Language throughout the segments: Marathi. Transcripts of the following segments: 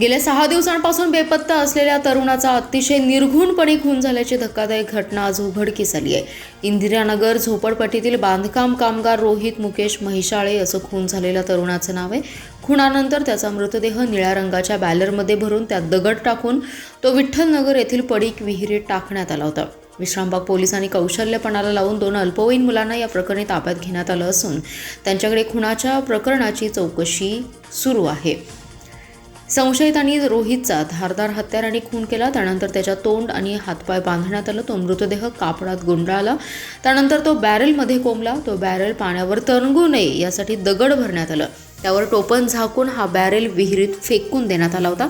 गेल्या 6 दिवसांपासून बेपत्ता असलेल्या तरुणाचा अतिशय निर्घृणपणे खून झाल्याची धक्कादायक घटना आज उघडकीस आली आहे. इंदिरानगर झोपडपट्टीतील बांधकाम कामगार रोहित मुकेश म्हैसाळे असं खून झालेल्या तरुणाचं नाव आहे. खुनानंतर त्याचा मृतदेह निळ्या रंगाच्या बॅलरमध्ये भरून त्यात दगड टाकून तो विठ्ठलनगर येथील पडीक विहिरीत टाकण्यात आला होता. विश्रामबाग पोलिसांनी कौशल्यपणाला लावून 2 अल्पवयीन मुलांना या प्रकरणी ताब्यात घेण्यात आलं असून त्यांच्याकडे खुनाच्या प्रकरणाची चौकशी सुरू आहे. संशयितांनी रोहितचा धारदार हत्याराने खून केला. त्यानंतर त्याच्या तोंड आणि हातपाय बांधण्यात आलं. तो मृतदेह कापडात गुंडाळला. त्यानंतर तो बॅरेलमध्ये कोंबला. तो बॅरेल पाण्यावर तरंगू नये यासाठी दगड भरण्यात आलं. त्यावर टोपण झाकून हा बॅरेल विहिरीत फेकून देण्यात आला होता.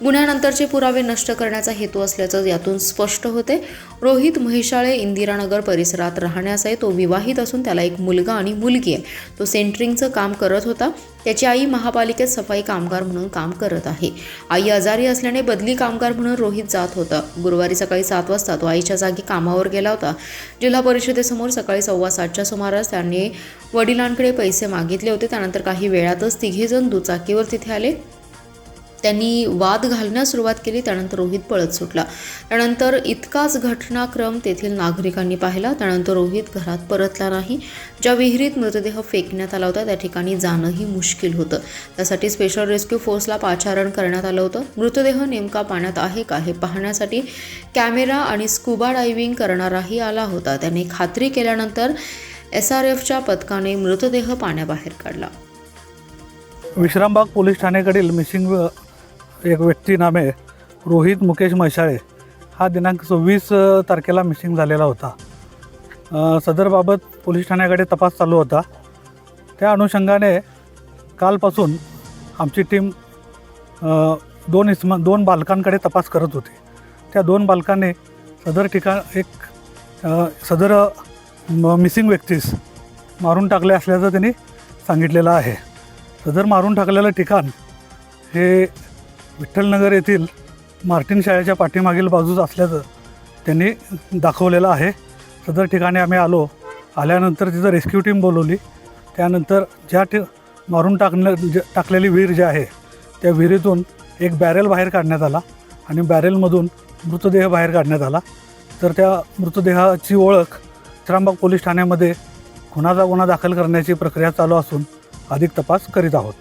गुन्ह्यानंतरचे पुरावे नष्ट करण्याचा हेतू असल्याचं यातून स्पष्ट होते. रोहित म्हैसाळे इंदिरानगर परिसरात राहण्यास आहे. तो विवाहित असून त्याला एक मुलगा आणि मुलगी आहे. तो सेंटरिंगचं काम करत होता. त्याची आई महापालिकेत सफाई कामगार म्हणून काम करत आहे. आई आजारी असल्याने बदली कामगार म्हणून रोहित जात होता. गुरुवारी सकाळी 7 वाजता तो आईच्या जागी कामावर गेला होता. जिल्हा परिषदेसमोर सकाळी 7:15च्या सुमारास त्याने वडिलांकडे पैसे मागितले होते. त्यानंतर काही वेळातच तिघेजण दुचाकीवर तिथे आले. त्यांनी वाद घालण्यास सुरुवात केली. त्यानंतर रोहित पळत सुटला. त्यानंतर इतकाच घटनाक्रम तेथील नागरिकांनी पाहिला. त्यानंतर रोहित घरात परतला नाही. ज्या विहिरीत मृतदेह फेकण्यात आला होता त्या ठिकाणी जाणंही मुश्किल होतं. त्यासाठी स्पेशल रेस्क्यू फोर्सला पाचारण करण्यात आलं होतं. मृतदेह नेमका पाण्यात आहे का हे पाहण्यासाठी कॅमेरा आणि स्कुबा डायव्हिंग करणाराही आला होता. त्याने खात्री केल्यानंतर SRFच्या पथकाने मृतदेह पाण्याबाहेर काढला. विश्रामबाग पोलीस ठाण्याकडील मिसिंग एक व्यक्ती नामे रोहित मुकेश म्हैसाळे हा दिनांक 26 तारखेला मिसिंग झालेला होता. सदरबाबत पोलीस ठाण्याकडे तपास चालू होता. त्या अनुषंगाने कालपासून आमची टीम 2 बालकांकडे तपास करत होती. त्या 2 बालकांनी सदर मिसिंग व्यक्तीस मारून टाकले असल्याचं त्यांनी सांगितलेलं आहे. सदर मारून टाकलेलं ठिकाण हे विठ्ठलनगर येथील मार्टिन शाळेच्या पाठीमागील बाजूस असल्याचं त्यांनी दाखवलेलं आहे. सदर ठिकाणी आम्ही आल्यानंतर तिथं रेस्क्यू टीम बोलवली. त्यानंतर मारून टाकलेली विहीर जी आहे त्या विहिरीतून एक बॅरेल बाहेर काढण्यात आला आणि बॅरेलमधून मृतदेह बाहेर काढण्यात आला. तर त्या मृतदेहाची ओळख विश्रामबाग पोलीस ठाण्यामध्ये खुनाचा गुन्हा दाखल करण्याची प्रक्रिया चालू असून अधिक तपास करीत आहोत.